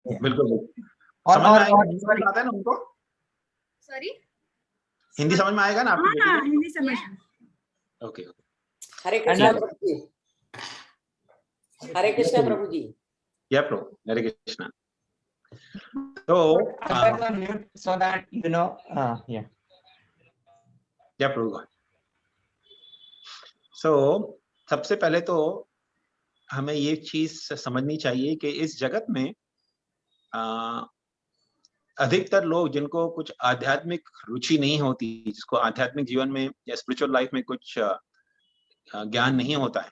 बिल्कुल। और समझ में आएगा, और हिंदी समझ आता है ना उनको? सॉरी, हिंदी समझ में आएगा ना आपकी बेटी हाँ को? हिंदी समझ। ओके। हरे कृष्णा प्रभु जी। हरे कृष्णा प्रभु जी। या प्रभु, हरे कृष्णा। तो so that you know, yeah. या प्रभु। सो सबसे पहले तो हमें ये चीज समझनी चाहिए कि इस जगत में अधिकतर लोग जिनको कुछ आध्यात्मिक रुचि नहीं होती, जिसको आध्यात्मिक जीवन में या स्पिरिचुअल लाइफ में कुछ ज्ञान नहीं होता है,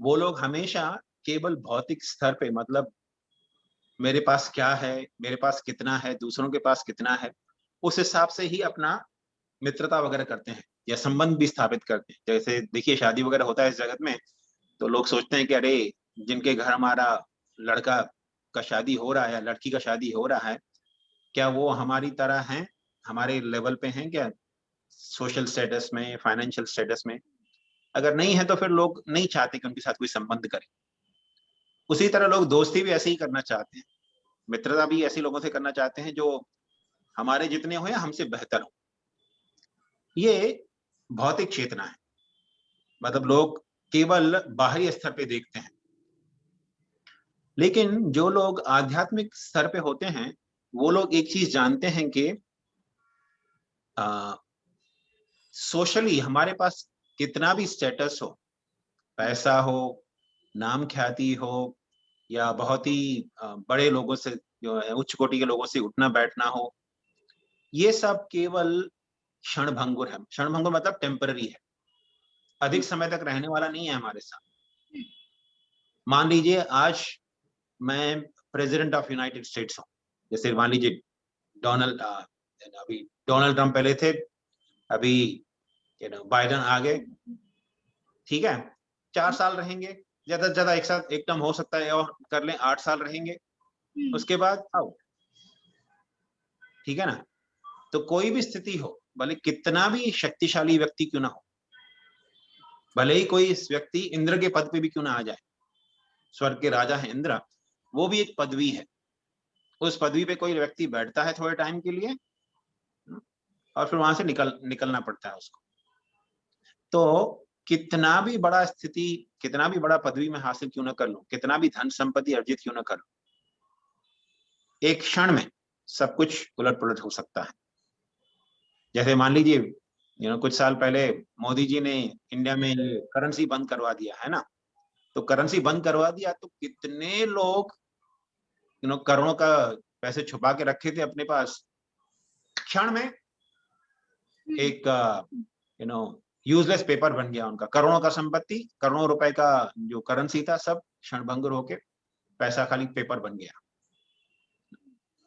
वो लोग हमेशा केवल भौतिक स्तर पे, मतलब मेरे पास क्या है, मेरे पास कितना है, दूसरों के पास कितना है, उस हिसाब से ही अपना मित्रता वगैरह करते हैं या संबंध भी स्थापित करते हैं। जैसे देखिए शादी वगैरह होता है इस जगत में, तो लोग सोचते हैं कि अरे जिनके घर हमारा लड़का का शादी हो रहा है या लड़की का शादी हो रहा है, क्या वो हमारी तरह हैं, हमारे लेवल पे हैं क्या, सोशल स्टेटस में, फाइनेंशियल स्टेटस में? अगर नहीं है तो फिर लोग नहीं चाहते कि उनके साथ कोई संबंध करें। उसी तरह लोग दोस्ती भी ऐसे ही करना चाहते हैं, मित्रता भी ऐसे लोगों से करना चाहते हैं जो हमारे जितने हो या हमसे बेहतर हो। ये भौतिक चेतना है, मतलब लोग केवल बाहरी स्तर पे देखते हैं। लेकिन जो लोग आध्यात्मिक स्तर पे होते हैं, वो लोग एक चीज जानते हैं कि सोशली हमारे पास कितना भी स्टेटस हो, पैसा हो, नाम ख्याति हो, या बहुत ही बड़े लोगों से, जो है उच्च कोटि के लोगों से उठना बैठना हो, ये सब केवल क्षणभंगुर है। क्षणभंगुर मतलब टेम्पररी है, अधिक समय तक रहने वाला नहीं है हमारे साथ। मान लीजिए आज मैं प्रेसिडेंट ऑफ यूनाइटेड स्टेट्स हूँ, जैसे मान लीजिए अभी डोनाल्ड ट्रंप पहले थे, अभी बाइडन आ गए, ठीक है, 4 साल रहेंगे, ज्यादा से ज्यादा एक साथ एक टर्म हो सकता है और कर लें 8 साल रहेंगे, उसके बाद आओ, ठीक है ना। तो कोई भी स्थिति हो, भले कितना भी शक्तिशाली व्यक्ति क्यों ना हो, भले ही कोई इस व्यक्ति इंद्र के पद पे भी क्यों ना आ जाए, स्वर्ग के राजा है इंद्र, वो भी एक पदवी है। उस पदवी पे कोई व्यक्ति बैठता है थोड़े टाइम के लिए और फिर वहां से निकलना पड़ता है उसको। तो कितना भी बड़ा स्थिति, कितना भी बड़ा पदवी में हासिल क्यों ना कर लूं, कितना भी धन संपत्ति अर्जित क्यों ना कर लूं, एक क्षण में सब कुछ उलट पुलट हो सकता है। जैसे मान लीजिए कुछ साल पहले मोदी जी ने इंडिया में करेंसी बंद करवा दिया है ना, तो करेंसी बंद करवा दिया तो कितने लोग करोड़ों का पैसे छुपा के रखे थे अपने पास, क्षण में एक यूजलेस पेपर बन गया उनका। करोड़ों का संपत्ति, करोड़ों रुपए का जो करेंसी था, सब क्षणभंगुर होके पैसा खाली पेपर बन गया।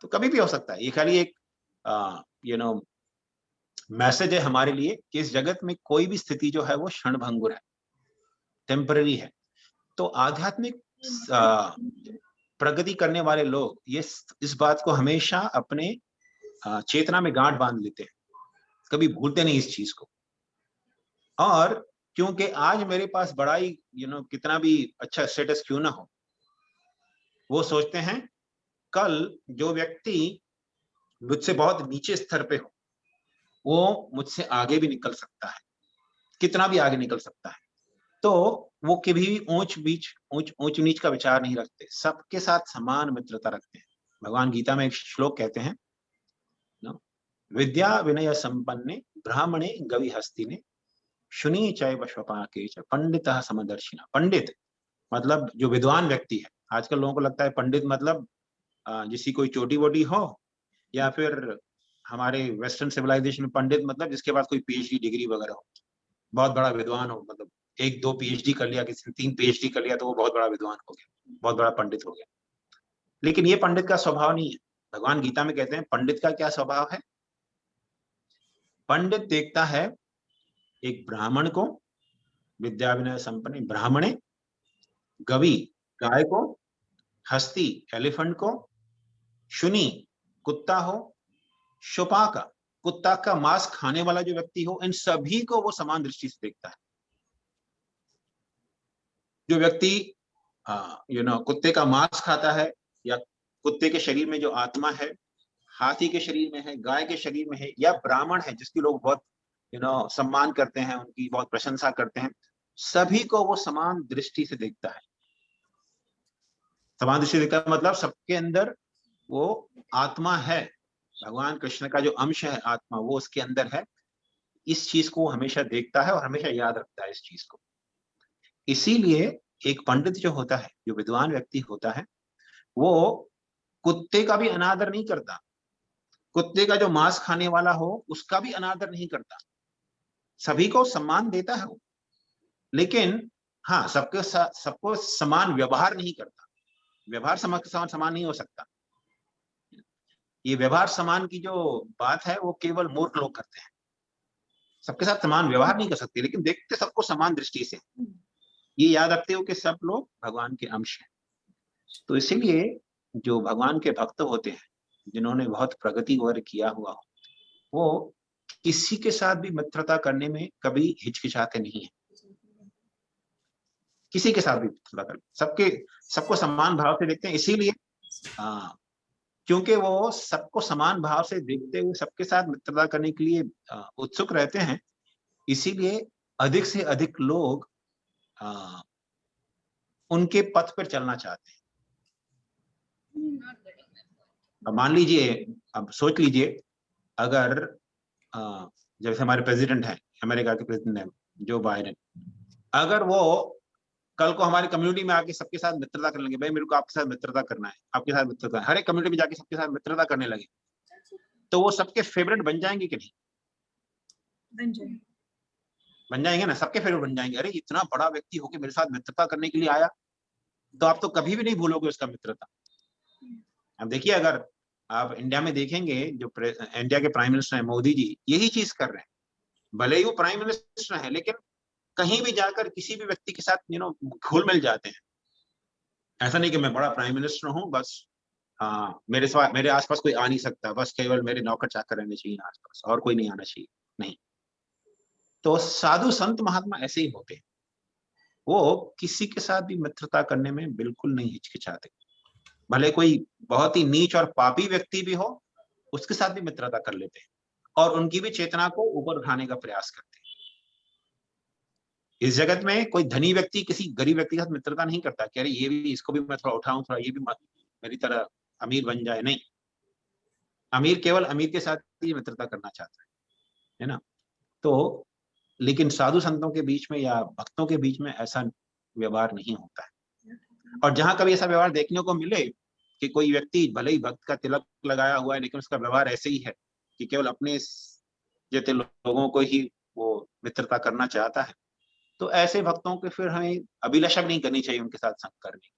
तो कभी भी हो सकता है। ये खाली एक मैसेज है हमारे लिए कि इस जगत में कोई भी स्थिति जो है वो क्षणभंगुर है, टेम्पररी है। तो आध्यात्मिक प्रगति करने वाले लोग ये इस बात को हमेशा अपने चेतना में गांठ बांध लेते हैं, कभी भूलते नहीं इस चीज को। और क्योंकि आज मेरे पास बड़ा ही कितना भी अच्छा स्टेटस क्यों ना हो, वो सोचते हैं कल जो व्यक्ति मुझसे बहुत नीचे स्तर पे हो, वो मुझसे आगे भी निकल सकता है, कितना भी आगे निकल सकता है। तो वो कभी भी ऊंच नीच का विचार नहीं रखते, सबके साथ समान मित्रता रखते हैं। भगवान गीता में एक श्लोक कहते हैं, विद्या विनय संपन्ने ब्राह्मणे गवि हस्तिने शुनि चैव स्वपाके च पंडितः समदर्शिनः। पंडित मतलब जो विद्वान व्यक्ति है। आजकल लोगों को लगता है पंडित मतलब जिसकी कोई चोटी वोटी हो, या फिर हमारे वेस्टर्न सिविलाइजेशन में पंडित मतलब जिसके पास कोई पीएचडी डिग्री वगैरह हो, बहुत बड़ा विद्वान हो, मतलब 1-2 पीएचडी कर लिया, किसी ने 3 पीएचडी कर लिया तो वो बहुत बड़ा विद्वान हो गया, बहुत बड़ा पंडित हो गया। लेकिन ये पंडित का स्वभाव नहीं है। भगवान गीता में कहते हैं पंडित का क्या स्वभाव है। पंडित देखता है एक ब्राह्मण को, विद्या विनय संपन्न ब्राह्मणे, गवि गाय को, हस्ती एलिफेंट को, शुनि कुत्ता हो, शोपाका कुत्ता का मांस खाने वाला जो व्यक्ति हो, इन सभी को वो समान दृष्टि से देखता है। जो व्यक्ति कुत्ते का मांस खाता है या कुत्ते के शरीर में जो आत्मा है, हाथी के शरीर में है, गाय के शरीर में है, या ब्राह्मण है जिसकी लोग बहुत सम्मान करते हैं, उनकी बहुत प्रशंसा करते हैं, सभी को वो समान दृष्टि से देखता है। समान दृष्टि देखता है मतलब सबके अंदर वो आत्मा है, भगवान कृष्ण का जो अंश है आत्मा, वो उसके अंदर है। इस चीज को हमेशा देखता है और हमेशा याद रखता है इस चीज को। इसीलिए एक पंडित जो होता है, जो विद्वान व्यक्ति होता है, वो कुत्ते का भी अनादर नहीं करता, कुत्ते का जो मांस खाने वाला हो उसका भी अनादर नहीं करता, सभी को सम्मान देता है वो। लेकिन हाँ, सबको समान व्यवहार नहीं करता। व्यवहार समान नहीं हो सकता। ये व्यवहार समान की जो बात है वो केवल मूर्ख लोग करते हैं। सबके साथ समान व्यवहार नहीं कर सकते, लेकिन देखते सबको समान दृष्टि से। ये याद रखते हो कि सब लोग भगवान के अंश हैं। तो इसीलिए जो भगवान के भक्त होते हैं, जिन्होंने बहुत प्रगति वर्ग किया हुआ हो, वो किसी के साथ भी मित्रता करने में कभी हिचकिचाते नहीं है। किसी के साथ भी मित्रता करने, सबको समान भाव से देखते हैं। इसीलिए क्योंकि वो सबको समान भाव से देखते हुए सबके साथ मित्रता करने के लिए उत्सुक रहते हैं, इसीलिए अधिक से अधिक लोग उनके पथ पर चलना चाहते हैं। अब मान लीजिए, अब सोच लीजिए, अगर जैसे हमारे प्रेसिडेंट हैं, अमेरिका के प्रेसिडेंट हैं जो बाइडेन, अगर वो कल को हमारी कम्युनिटी में आके सबके साथ मित्रता करने लगे, भाई मेरे को आपके साथ मित्रता करना है, आपके साथ मित्रता, हर एक कम्युनिटी में जाके सबके साथ मित्रता करने लगे, तो वो सबके फेवरेट बन जाएंगे कि नहीं? बन जाएंगे ना, सबके फेवरेट बन जाएंगे। अरे इतना बड़ा व्यक्ति होके मेरे साथ मित्रता करने के लिए आया, तो आप तो कभी भी नहीं भूलोगे उसका मित्रता। अब देखिए, अगर आप इंडिया में देखेंगे, जो इंडिया के प्राइम मिनिस्टर हैं मोदी जी, यही चीज कर रहे हैं। भले ही वो प्राइम मिनिस्टर है, लेकिन कहीं भी जाकर किसी भी व्यक्ति के साथ घुल मिल जाते हैं। ऐसा नहीं कि मैं बड़ा प्राइम मिनिस्टर हूँ बस, हाँ मेरे आसपास कोई आ नहीं सकता, बस केवल मेरे नौकर चाकर रहने चाहिए आसपास, और कोई नहीं आना चाहिए, नहीं। तो साधु संत महात्मा ऐसे ही होते हैं, वो किसी के साथ भी मित्रता करने में बिल्कुल नहीं हिचकिचाते। भले कोई बहुत ही नीच और पापी व्यक्ति भी हो, उसके साथ भी मित्रता कर लेते हैं और उनकी भी चेतना को ऊपर उठाने का प्रयास करते हैं। इस जगत में कोई धनी व्यक्ति किसी गरीब व्यक्ति के साथ मित्रता नहीं करता कि अरे ये भी, इसको भी मैं थोड़ा उठाऊं, थोड़ा ये भी मेरी तरह अमीर बन जाए। नहीं, अमीर केवल अमीर के साथ ही मित्रता करना चाहता है ना? तो लेकिन साधु संतों के बीच में या भक्तों के बीच में ऐसा व्यवहार नहीं होता है। और जहां कभी ऐसा व्यवहार देखने को मिले कि कोई व्यक्ति भले ही भक्त का तिलक लगाया हुआ है, लेकिन उसका व्यवहार ऐसे ही है कि केवल अपने जैसे लोगों को ही वो मित्रता करना चाहता है, तो ऐसे भक्तों के फिर हमें अभिलाषा नहीं करनी चाहिए उनके साथ संग करने की,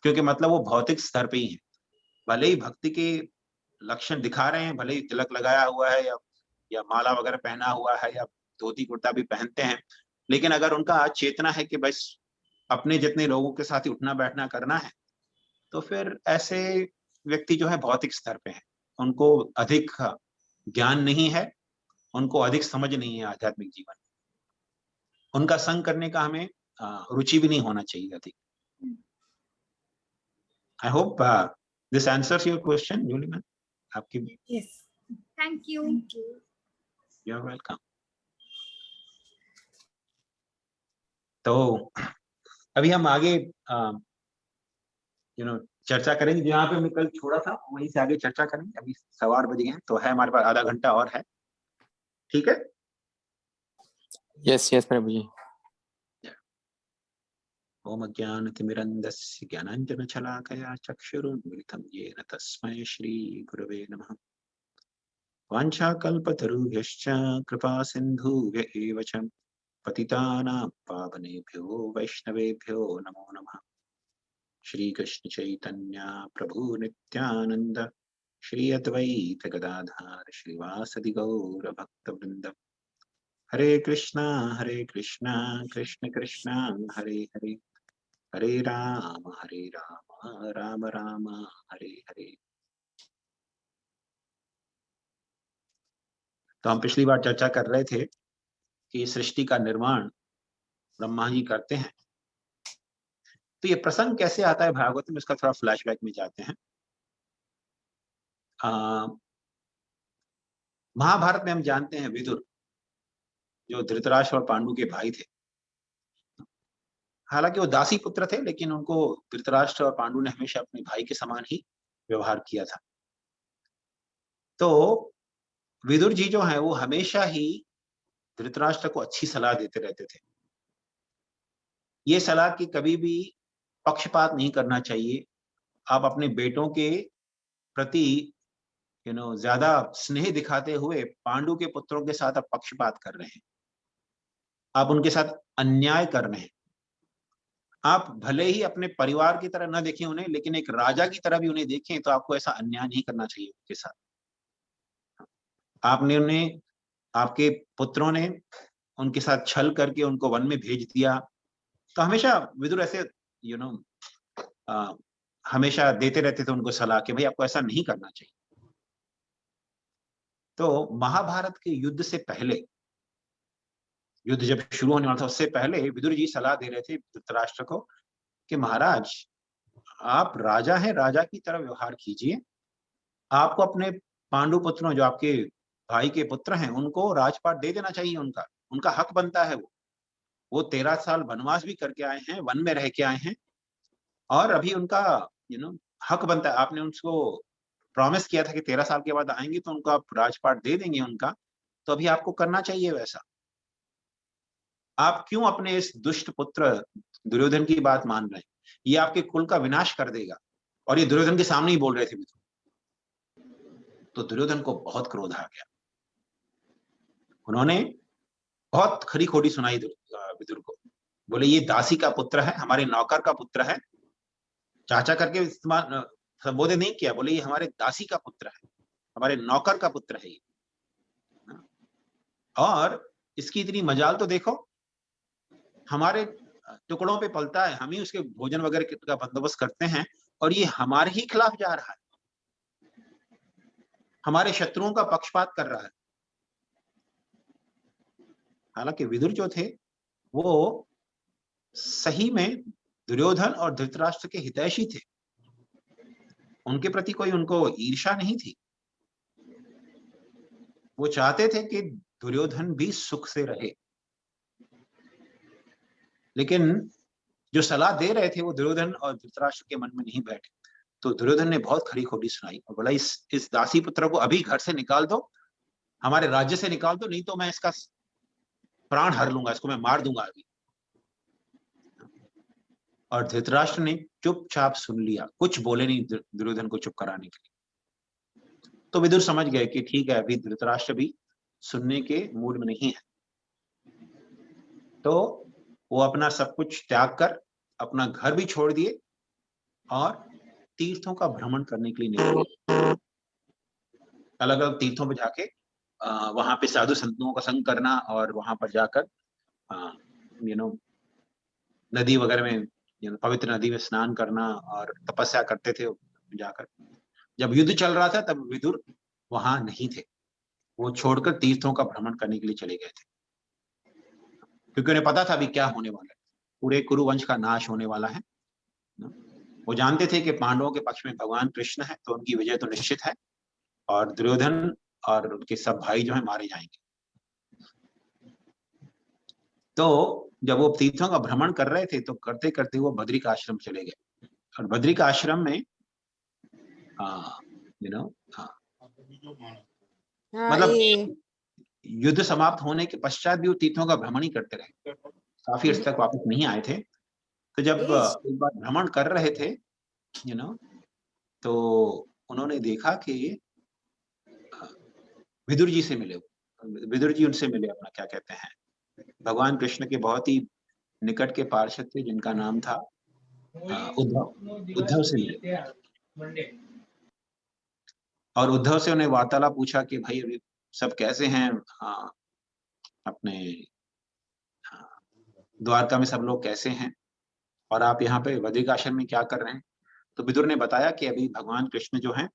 क्योंकि मतलब वो भौतिक स्तर पे ही है। भले ही भक्ति के लक्षण दिखा रहे हैं, भले ही तिलक लगाया हुआ है या माला वगैरह पहना हुआ है या धोती कुर्ता भी पहनते हैं, लेकिन अगर उनका चेतना है कि बस अपने जितने लोगों के साथ ही उठना बैठना करना है, तो फिर ऐसे व्यक्ति जो है भौतिक स्तर पे हैं, उनको अधिक ज्ञान नहीं है, उनको अधिक समझ नहीं है आध्यात्मिक जीवन। उनका संग करने का हमें रुचि भी नहीं होना चाहिए अधिक। I hope this answers your question, Julie ma'am. आपकी Yes. Thank you. You are welcome. तो अभी हम आगे चर्चा करेंगे, जहाँ पे मैं कल छोड़ा था वहीं से आगे चर्चा करेंगे। अभी 8:15 बज गए हैं, तो है हमारे पास आधा घंटा और है, ठीक है? यस प्रभु जी। ओम अज्ञानतिमिरन्धस्य ज्ञानाञ्जनशलाकया चक्षुरुन्मिलितं येन तस्मै श्रीगुरवे नमः। वाञ्छाकल्पतरुभ्यश्च कृपा सिन्धुभ्य एव च पतितानां पावनेभ्यो वैष्णवेभ्यो नमो नमः। श्री कृष्ण चैतन्य प्रभु नित्यानंद, श्री अद्वैत गदाधर श्रीवासदि गौर भक्तवृंद। हरे कृष्णा कृष्ण कृष्णा हरे हरे, हरे राम राम राम हरे हरे। तो हम पिछली बार चर्चा कर रहे थे कि सृष्टि का निर्माण ब्रह्मा जी करते हैं। तो ये प्रसंग कैसे आता है भागवत में, इसका थोड़ा फ्लैशबैक में जाते हैं। महाभारत में हम जानते हैं विदुर जो धृतराष्ट्र और पांडु के भाई थे, हालांकि वो दासी पुत्र थे, लेकिन उनको धृतराष्ट्र और पांडु ने हमेशा अपने भाई के समान ही व्यवहार किया था। तो विदुर जी जो है वो हमेशा ही धृतराष्ट्र को अच्छी सलाह देते रहते थे। ये सलाह कि कभी भी पक्षपात नहीं करना चाहिए, आप अपने बेटों के प्रति ज्यादा स्नेह दिखाते हुए पांडु के पुत्रों के साथ आप पक्षपात कर रहे हैं, आप उनके साथ अन्याय कर रहे हैं। आप भले ही अपने परिवार की तरह न देखें उन्हें, लेकिन एक राजा की तरह भी उन्हें देखें, तो आपको ऐसा अन्याय नहीं करना चाहिए उनके साथ। आपने उन्हें, आपके पुत्रों ने उनके साथ छल करके उनको वन में भेज दिया, तो हमेशा विदुर ऐसे हमेशा देते रहते थे उनको सलाह कि भाई आपको ऐसा नहीं करना चाहिए। तो महाभारत के युद्ध से पहले, युद्ध जब शुरू होने वाला था उससे पहले विदुर जी सलाह दे रहे थे धृतराष्ट्र को कि महाराज आप राजा हैं, राजा की तरह व्यवहार कीजिए। आपको अपने पांडु पुत्रों, जो आपके भाई के पुत्र हैं, उनको राजपाट दे देना चाहिए, उनका हक बनता है। वो 13 साल वनवास भी करके आए हैं, वन में रह के आए हैं, और अभी उनका हक बनता है। आपने उनको प्रॉमिस किया था कि 13 साल के बाद आएंगे तो उनको आप राजपाट दे देंगे उनका, तो अभी आपको करना चाहिए वैसा। आप क्यों अपने इस दुष्ट पुत्र दुर्योधन की बात मान रहे हैं? ये आपके कुल का विनाश कर देगा। और ये दुर्योधन के सामने ही बोल रहे थे विदुर। तो दुर्योधन को बहुत क्रोध आ गया, उन्होंने बहुत खरी खोटी सुनाई विदुर को। बोले ये दासी का पुत्र है, हमारे नौकर का पुत्र है, चाचा करके इस्तेमाल संबोधित नहीं किया, बोले ये हमारे दासी का पुत्र है, हमारे नौकर का पुत्र है ये। और इसकी इतनी मजाल तो देखो, हमारे टुकड़ों पे पलता है, हम ही उसके भोजन वगैरह का बंदोबस्त करते हैं, और ये हमारे ही खिलाफ जा रहा है, हमारे शत्रुओं का पक्षपात कर रहा है। हालांकि विदुर जो थे वो सही में दुर्योधन और धृतराष्ट्र के हितैषी थे, उनके प्रति कोई उनको ईर्ष्या नहीं थी। वो चाहते थे कि दुर्योधन भी सुख से रहे, लेकिन जो सलाह दे रहे थे वो दुर्योधन और धृतराष्ट्र के मन में नहीं बैठे। तो दुर्योधन ने बहुत खरी खोटी सुनाई और बोला इस दासी पुत्र को अभी घर से निकाल दो, हमारे राज्य से निकाल दो, नहीं तो मैं इसका प्राण हर लूंगा, इसको मैं मार दूंगा अभी। और धृतराष्ट्र ने चुपचाप सुन लिया, कुछ बोले नहीं दुर्योधन को चुप कराने के लिए। तो विदुर समझ गए कि ठीक है, अभी धृतराष्ट्र भी सुनने के मूड में नहीं है। तो वो अपना सब कुछ त्याग कर अपना घर भी छोड़ दिए और तीर्थों का भ्रमण करने के लिए निकले। अलग अलग तीर्थों पर जाके वहां पे साधु संतों का संग करना, और वहां पर जाकर नदी वगैरह में, पवित्र नदी में स्नान करना और तपस्या करते थे जाकर। जब युद्ध चल रहा था तब विदुर वहां नहीं थे, वो छोड़कर तीर्थों का भ्रमण करने के लिए चले गए थे, क्योंकि उन्हें पता था अभी क्या होने वाला है, पूरे कुरुवंश का नाश होने वाला है। वो जानते थे कि पांडवों के पक्ष में भगवान कृष्ण है, तो उनकी विजय तो निश्चित है, और दुर्योधन और उनके सब भाई जो है मारे जाएंगे। तो जब वो तीर्थों का भ्रमण कर रहे थे तो करते करते वो बद्रिक आश्रम चले गए, और बद्रिक आश्रम में मतलब युद्ध समाप्त होने के पश्चात भी वो तीर्थों का भ्रमण ही करते रहे, काफी अर्थ तक वापस नहीं आए थे। तो जब एक बार भ्रमण कर रहे थे तो उन्होंने देखा कि विदुर जी से मिले, विदुर जी उनसे मिले, अपना क्या कहते हैं, भगवान कृष्ण के बहुत ही निकट के पार्षद थे जिनका नाम था उद्धव से मिले। और उद्धव से उन्हें वार्तालाप पूछा कि भाई अभी सब कैसे हैं, अपने द्वारका में सब लोग कैसे हैं, और आप यहाँ पे बद्रिक आश्रम में क्या कर रहे हैं। तो विदुर ने बताया कि अभी भगवान कृष्ण जो हैं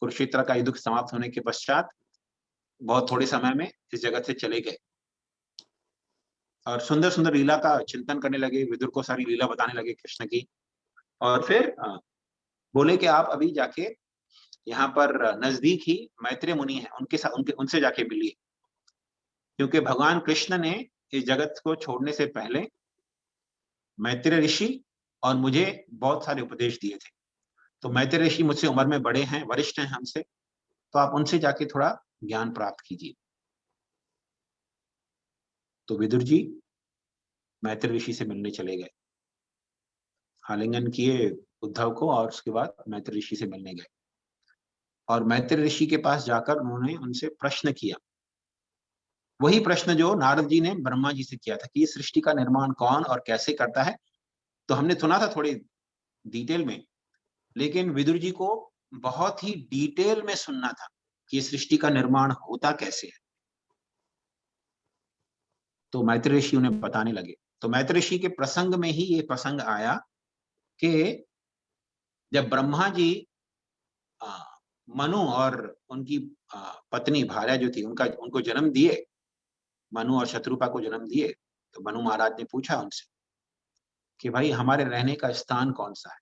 कुरुक्षेत्र का युद्ध समाप्त होने के पश्चात बहुत थोड़े समय में इस जगत से चले गए, और सुंदर सुंदर लीला का चिंतन करने लगे, विदुर को सारी लीला बताने लगे कृष्ण की। और फिर बोले कि आप अभी जाके यहाँ पर नजदीक ही मैत्रेय मुनि है, उनके साथ उनसे जाके मिलिए, क्योंकि भगवान कृष्ण ने इस जगत को छोड़ने से पहले मैत्रेय ऋषि और मुझे बहुत सारे उपदेश दिए थे। तो मैत्रेय ऋषि मुझसे उम्र में बड़े हैं, वरिष्ठ हैं हमसे, तो आप उनसे जाके थोड़ा ज्ञान प्राप्त कीजिए। तो विदुर जी मैत्रेय ऋषि से मिलने चले गए, आलिंगन किए उद्धव को और उसके बाद मैत्रेय ऋषि से मिलने गए। और मैत्रेय ऋषि के पास जाकर उन्होंने उनसे प्रश्न किया, वही प्रश्न जो नारद जी ने ब्रह्मा जी से किया था कि इस सृष्टि का निर्माण कौन और कैसे करता है। तो हमने सुना था थोड़ी डिटेल में, लेकिन विदुर जी को बहुत ही डिटेल में सुनना था कि इस सृष्टि का निर्माण होता कैसे है। तो मैत्रेय ऋषि उन्हें बताने लगे। तो मैत्रेय ऋषि के प्रसंग में ही ये प्रसंग आया कि जब ब्रह्मा जी मनु और उनकी पत्नी भार्या जो थी उनको जन्म दिए, मनु और शत्रुपा को जन्म दिए, तो मनु महाराज ने पूछा उनसे कि भाई हमारे रहने का स्थान कौन सा है।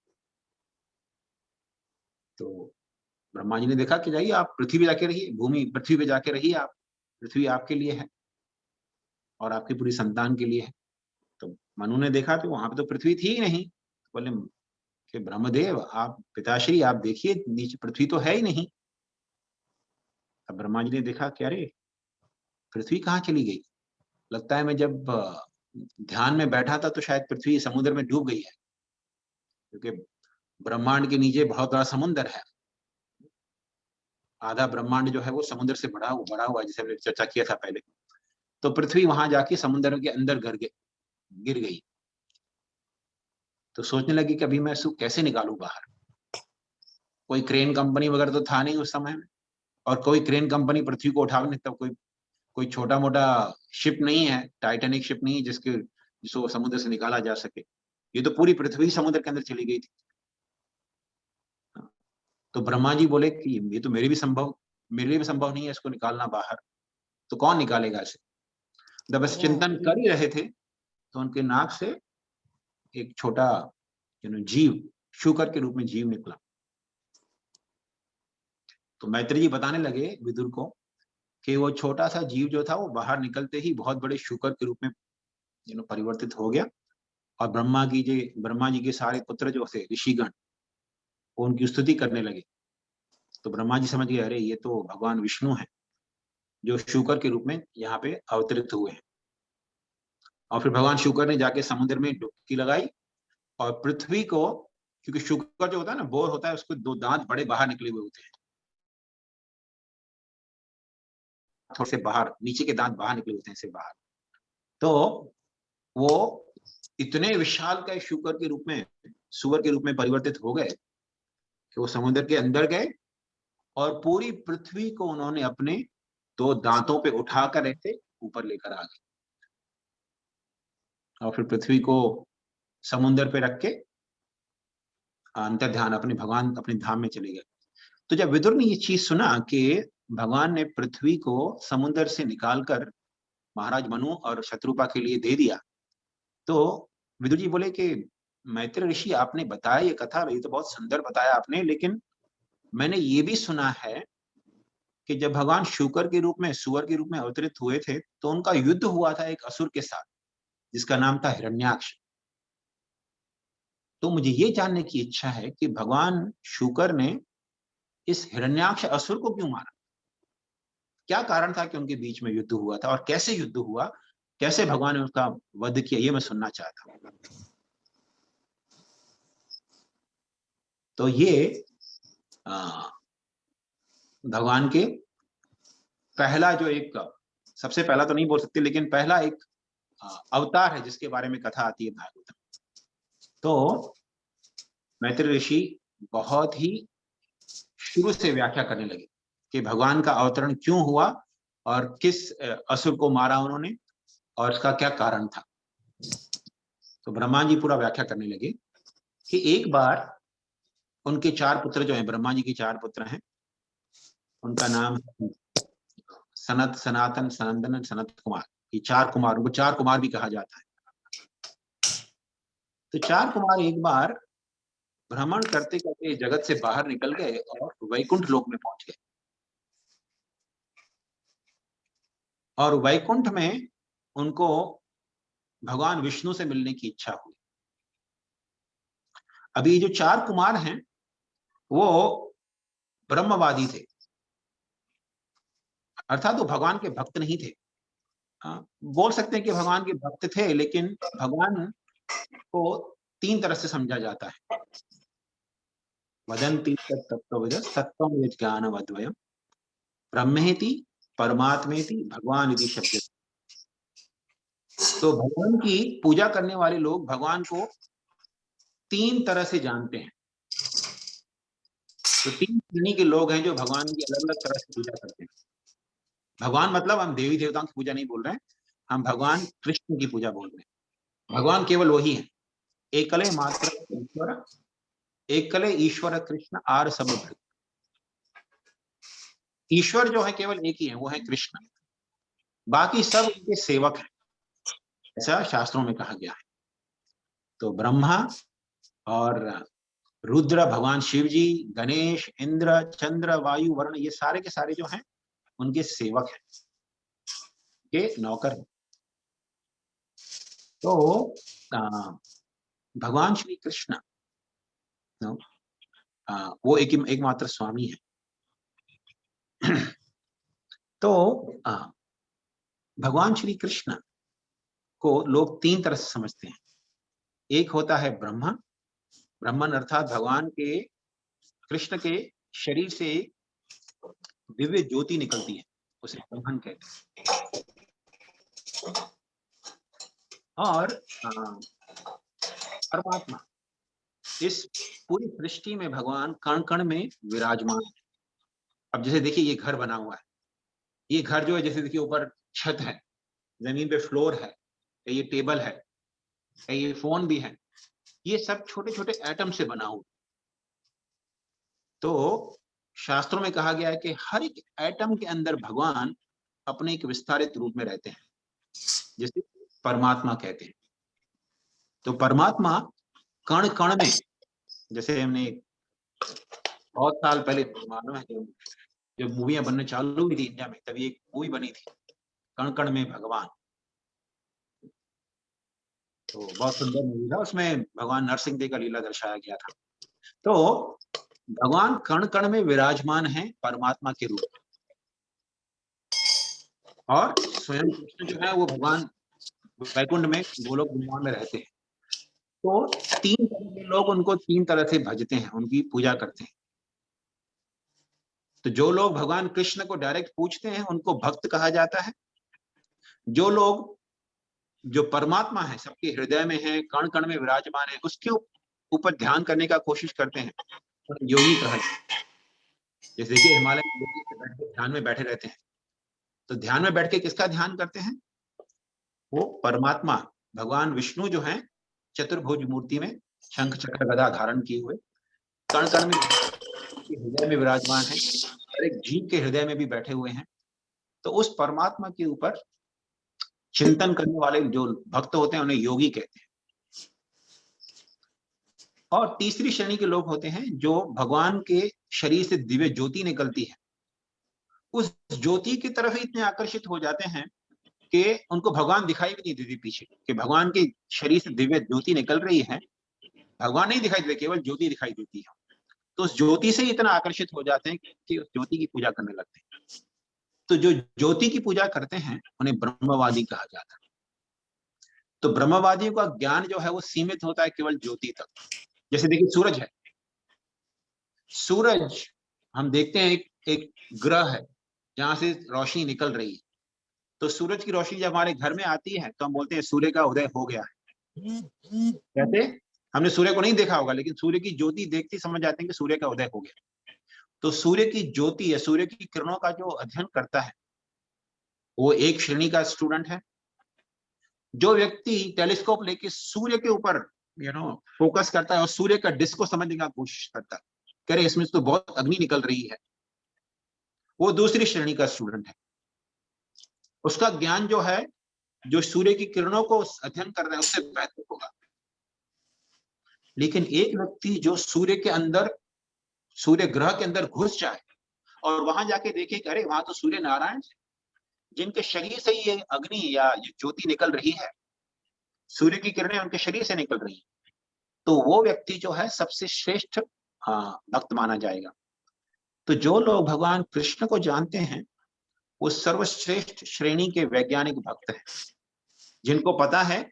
तो ब्रह्मा जी ने देखा कि जाइए आप पृथ्वी पे जाके रहिए, भूमि पृथ्वी पे जाके रहिए, आप पृथ्वी आपके लिए है और आपकी पूरी संतान के लिए है। तो मनु ने देखा तो वहां पे तो पृथ्वी थी ही नहीं, बोले कि ब्रह्मदेव आप पिताश्री आप देखिए नीचे पृथ्वी तो है ही नहीं। अब ब्रह्मा जी ने देखा कि अरे पृथ्वी कहाँ चली गई, लगता है मैं जब ध्यान में बैठा था तो शायद पृथ्वी समुद्र में डूब गई है, क्योंकि ब्रह्मांड के नीचे बहुत बड़ा समुद्र है। आधा ब्रह्मांड जो है वो समुद्र से बड़ा हुआ, जैसे हमने चर्चा किया था पहले। तो पृथ्वी वहां जाके समुद्र के अंदर गिर गई। तो सोचने लगी कि अभी मैं इसको कैसे निकालूं बाहर। कोई क्रेन कंपनी वगैरह तो था नहीं उस समय में, और कोई क्रेन कंपनी पृथ्वी को उठा नहीं, तब कोई छोटा मोटा शिप नहीं है, टाइटैनिक शिप नहीं है जिसको समुद्र से निकाला जा सके। ये तो पूरी पृथ्वी समुद्र के अंदर चली गई थी। तो ब्रह्मा जी बोले कि ये तो मेरे लिए भी संभव नहीं है इसको निकालना बाहर, तो कौन निकालेगा इसे। जब बस चिंतन कर ही रहे थे तो उनके नाक से एक छोटा जीव, शूकर के रूप में जीव निकला। तो मैत्रेय जी बताने लगे विदुर को कि वो छोटा सा जीव जो था वो बाहर निकलते ही बहुत बड़े शूकर के रूप में परिवर्तित हो गया। और ब्रह्मा जी के सारे पुत्र जो थे ऋषिगण, वो उनकी स्तुति करने लगे। तो ब्रह्मा जी समझ गए अरे ये तो भगवान विष्णु है जो शूकर के रूप में यहाँ पे अवतरित हुए हैं। और फिर भगवान शूकर ने जाके समुद्र में डुबकी लगाई और पृथ्वी को, क्योंकि शूकर जो होता है ना बोर होता है, उसको 2 दांत बड़े बाहर निकले हुए होते हैं, थोड़े से बाहर, नीचे के दांत बाहर निकले होते हैं, से बाहर। तो वो इतने विशाल का शूकर के रूप में, सुअर के रूप में परिवर्तित हो गए कि वो समुद्र के अंदर गए और पूरी पृथ्वी को उन्होंने अपने 2 दांतों पे उठाकर ऐसे ऊपर लेकर आ गए और फिर पृथ्वी को समुद्र पे रख के अंतर ध्यान अपने धाम में चले गए। तो जब विदुर ने ये चीज सुना कि भगवान ने पृथ्वी को समुद्र से निकालकर महाराज मनु और शत्रुपा के लिए दे दिया, तो विदुर जी बोले कि मैत्रेय ऋषि आपने बताया ये कथा, ये तो बहुत सुंदर बताया आपने, लेकिन मैंने ये भी सुना है कि जब भगवान शूकर के रूप में, सुअर के रूप में अवतरित हुए थे तो उनका युद्ध हुआ था एक असुर के साथ जिसका नाम था हिरण्याक्ष। तो मुझे ये जानने की इच्छा है कि भगवान शूकर ने इस हिरण्याक्ष असुर को क्यों मारा, क्या कारण था कि उनके बीच में युद्ध हुआ था और कैसे युद्ध हुआ, कैसे भगवान ने उसका वध किया, ये मैं सुनना चाहता हूँ। तो ये भगवान के पहला जो एक, सबसे पहला तो नहीं बोल सकते, लेकिन पहला एक अवतार है जिसके बारे में कथा आती है भागवत में। तो मैत्रेय ऋषि बहुत ही शुरू से व्याख्या करने लगे कि भगवान का अवतरण क्यों हुआ और किस असुर को मारा उन्होंने और इसका क्या कारण था। तो ब्रह्मा जी पूरा व्याख्या करने लगे कि एक बार उनके 4 पुत्र जो हैं, ब्रह्मा जी के 4 पुत्र हैं, उनका नाम सनत, सनातन, सनंदन, सनत कुमार। ये 4 कुमार, उनको 4 कुमार भी कहा जाता है। तो 4 कुमार एक बार भ्रमण करते करते जगत से बाहर निकल गए और वैकुंठ लोक में पहुंच गए। और वैकुंठ में उनको भगवान विष्णु से मिलने की इच्छा हुई। अभी जो 4 कुमार हैं वो ब्रह्मवादी थे, अर्थात वो भगवान के भक्त नहीं थे। बोल सकते हैं कि भगवान के भक्त थे, लेकिन भगवान को 3 तरह से समझा जाता है। वदन्ति तत्त्वविदः तत्त्वं ज्ञानमद्वयम् ब्रह्मेति परमात्मेति भगवान इति शब्द। तो भगवान की पूजा करने वाले लोग भगवान को 3 तरह से जानते हैं। तो 3 श्रेणी के लोग हैं जो भगवान की अलग अलग तरह से पूजा करते हैं। भगवान मतलब हम देवी देवताओं की पूजा नहीं बोल रहे हैं, हम भगवान कृष्ण की पूजा बोल रहे हैं। भगवान केवल वही है, एकले मात्र ईश्वर, एकले ईश्वर कृष्ण आर सब भक्त। ईश्वर जो है केवल एक ही है, वो है कृष्ण, बाकी सब उनके सेवक हैं, ऐसा शास्त्रों में कहा गया है। तो ब्रह्मा और रुद्र भगवान शिव जी, गणेश, इंद्र, चंद्र, वायु, वरुण, ये सारे के सारे जो हैं उनके सेवक हैं, के नौकर हैं। तो भगवान श्री कृष्ण वो एकमात्र स्वामी है। तो भगवान श्री कृष्ण को लोग 3 तरह से समझते हैं। एक होता है ब्रह्मा, ब्रह्मन अर्थात भगवान के कृष्ण के शरीर से दिव्य ज्योति निकलती है, उसे ब्रह्मन कहते हैं। और परमात्मा, इस पूरी सृष्टि में भगवान कण कण में विराजमान है। अब जैसे देखिए ये घर बना हुआ है, ये घर जो है जैसे देखिए ऊपर छत है, जमीन पे फ्लोर है, ये टेबल है, ये फोन भी है, ये सब छोटे छोटे एटम से बना हुआ। तो शास्त्रों में कहा गया है कि हर एक एटम के अंदर भगवान अपने एक विस्तारित रूप में रहते हैं, जिसे परमात्मा कहते हैं। तो परमात्मा कण कण में, जैसे हमने बहुत साल पहले मालूम है जब मूवियां बनने चालू हुई थी इंडिया में, तभी एक मूवी बनी थी कण कण में भगवान। तो बहुत सुंदर मूवी था, उसमें भगवान नरसिंह देव का लीला दर्शाया गया था। तो भगवान कण कण में विराजमान है परमात्मा के रूप में, और स्वयं कृष्ण जो है वो भगवान वैकुंठ में गोलोक वृंदावन में रहते हैं। तो 3 तरह के लोग उनको 3 तरह से भजते हैं, उनकी पूजा करते हैं। तो जो लोग भगवान कृष्ण को डायरेक्ट पूजते हैं उनको भक्त कहा जाता है। जो लोग, जो परमात्मा है, सबके हृदय में है, कण कण में विराजमान है, उसके ऊपर ध्यान करने का कोशिश करते हैं, तो योगी कहा जाता है। जैसे देखिए हिमालय में योगी ध्यान में बैठे रहते हैं, तो ध्यान में बैठ के किसका ध्यान करते हैं? वो परमात्मा भगवान विष्णु जो है चतुर्भुज मूर्ति में शंख चक्र गदा धारण किए हुए कण कण में हृदय में विराजमान है, और एक जीव के हृदय में भी बैठे हुए हैं। तो उस परमात्मा के ऊपर चिंतन करने वाले जो भक्त होते हैं उन्हें योगी कहते हैं। और तीसरी श्रेणी के लोग होते हैं जो भगवान के शरीर से दिव्य ज्योति निकलती है, उस ज्योति की तरफ ही इतने आकर्षित हो जाते हैं कि उनको भगवान दिखाई भी नहीं देती पीछे, कि भगवान के शरीर से दिव्य ज्योति निकल रही है, भगवान नहीं दिखाई देते, केवल ज्योति दिखाई देती है। तो उस ज्योति से इतना आकर्षित हो जाते हैं कि उस ज्योति की पूजा करने लगते हैं। तो जो ज्योति की पूजा करते हैं उन्हें ब्रह्मवादी कहा जाता है। तो ब्रह्मवादियों का ज्ञान जो है वो सीमित होता है केवल ज्योति तक। जैसे देखिए सूरज है, सूरज हम देखते हैं एक ग्रह है जहां से रोशनी निकल रही है। तो सूरज की रोशनी जब हमारे घर में आती है तो हम बोलते हैं सूर्य का उदय हो गया है। कहते हमने सूर्य को नहीं देखा होगा, लेकिन सूर्य की ज्योति देखते समझ जाते हैं कि सूर्य का उदय हो गया। तो सूर्य की ज्योति है, सूर्य की किरणों का जो अध्ययन करता है वो एक श्रेणी का स्टूडेंट है। जो व्यक्ति टेलीस्कोप लेके सूर्य के ऊपर फोकस करता है और सूर्य का डिस्क को समझने का कोशिश करता है, कह रहे इसमें तो बहुत अग्नि निकल रही है, वो दूसरी श्रेणी का स्टूडेंट है। उसका ज्ञान जो है, जो सूर्य की किरणों को अध्ययन कर रहा है उससे बेहतर होगा। लेकिन एक व्यक्ति जो सूर्य के अंदर, सूर्य ग्रह के अंदर घुस जाए और वहां जाके देखे कि अरे वहां तो सूर्य नारायण है, जिनके शरीर से ये अग्नि या ये ज्योति निकल रही है, सूर्य की किरणें उनके शरीर से निकल रही है, तो वो व्यक्ति जो है सबसे श्रेष्ठ भक्त माना जाएगा। तो जो लोग भगवान कृष्ण को जानते हैं वो सर्वश्रेष्ठ श्रेणी के वैज्ञानिक भक्त हैं, जिनको पता है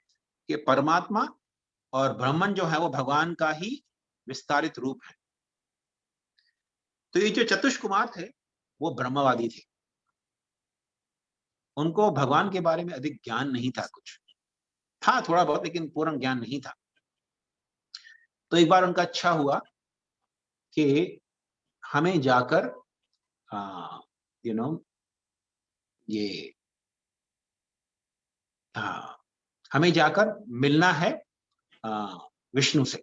कि परमात्मा और ब्रह्मन जो है वो भगवान का ही विस्तारित रूप है। तो ये जो चतुष कुमार थे वो ब्रह्मवादी थे, उनको भगवान के बारे में अधिक ज्ञान नहीं था, कुछ था थोड़ा बहुत लेकिन पूर्ण ज्ञान नहीं था। तो एक बार उनका अच्छा हुआ कि हमें जाकर यू नो ये हमें जाकर मिलना है विष्णु से।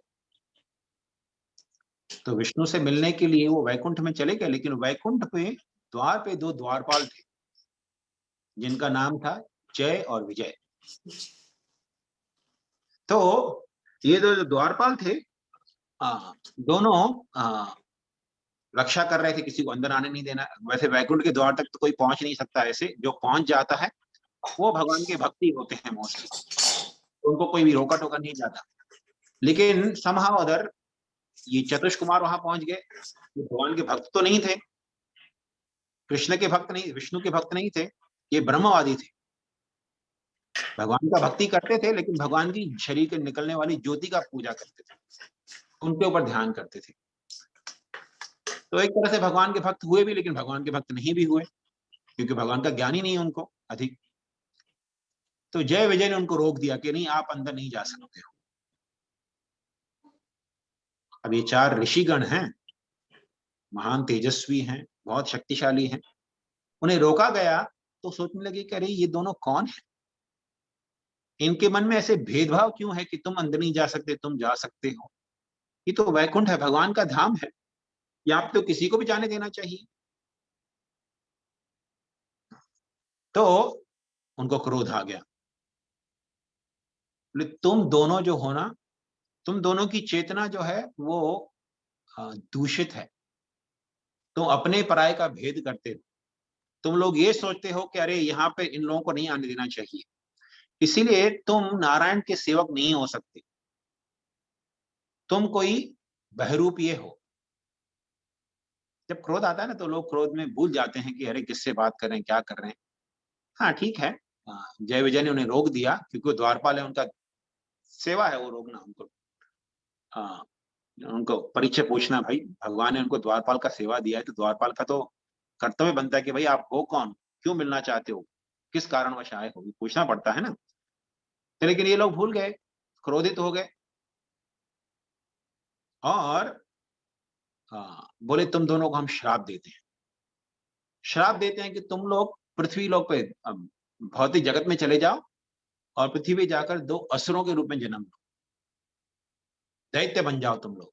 तो विष्णु से मिलने के लिए वो वैकुंठ में चले गए, लेकिन वैकुंठ पे दो द्वारपाल थे जिनका नाम था जय और विजय। तो ये दो जो द्वारपाल थे दोनों रक्षा कर रहे थे, किसी को अंदर आने नहीं देना। वैसे वैकुंठ के द्वार तक तो कोई पहुंच नहीं सकता, ऐसे जो पहुंच जाता है वो भगवान के भक्ति होते हैं मोस्टली, उनको कोई भी रोका टोका नहीं जाता। लेकिन समहाउ अदर ये चतुष कुमार वहां पहुंच गए। ये भगवान के भक्त तो नहीं थे, कृष्ण के भक्त नहीं, विष्णु के भक्त नहीं थे, ये ब्रह्मवादी थे। भगवान का भक्ति करते थे लेकिन भगवान की शरीर के निकलने वाली ज्योति का पूजा करते थे, उनके ऊपर ध्यान करते थे। तो एक तरह से भगवान के भक्त हुए भी, लेकिन भगवान के भक्त नहीं भी हुए, क्योंकि भगवान का ज्ञान ही नहीं है उनको अधिक। तो जय विजय ने उनको रोक दिया कि नहीं, आप अंदर नहीं जा सकते हो। अब ये चार ऋषिगण हैं, महान तेजस्वी हैं, बहुत शक्तिशाली हैं, उन्हें रोका गया तो सोचने लगे कि अरे ये दोनों कौन है, इनके मन में ऐसे भेदभाव क्यों है कि तुम अंदर नहीं जा सकते, तुम जा सकते हो। ये तो वैकुंठ है, भगवान का धाम है, यहाँ तो किसी को भी जाने देना चाहिए। तो उनको क्रोध आ गया, बोले तुम दोनों जो हो ना, तुम दोनों की चेतना जो है वो दूषित है, तुम अपने पराये का भेद करते हो। तुम लोग ये सोचते हो कि अरे यहाँ पे इन लोगों को नहीं आने देना चाहिए, इसीलिए तुम नारायण के सेवक नहीं हो सकते, तुम कोई बहरूप ये हो। जब क्रोध आता है ना तो लोग क्रोध में भूल जाते हैं कि अरे किससे बात कर रहे हैं, क्या कर रहे हैं। हाँ ठीक है, जय विजय ने उन्हें रोक दिया क्योंकि वो द्वारपाल है, उनका सेवा है वो रोकना उनको। उनको परिचय पूछना, भाई भगवान ने उनको द्वारपाल का सेवा दिया है तो द्वारपाल का तो कर्तव्य बनता है कि भाई आप हो कौन, क्यों मिलना चाहते हो, किस कारणवश आए हो, पूछना पड़ता है ना। तो लेकिन ये लोग भूल गए, क्रोधित हो गए और बोले तुम दोनों को हम श्राप देते हैं, श्राप देते हैं कि तुम लोग पृथ्वी लोक पे भौतिक जगत में चले जाओ और पृथ्वी पे जाकर दो असुरों के रूप में जन्म लो, दैत्य बन जाओ तुम लोग।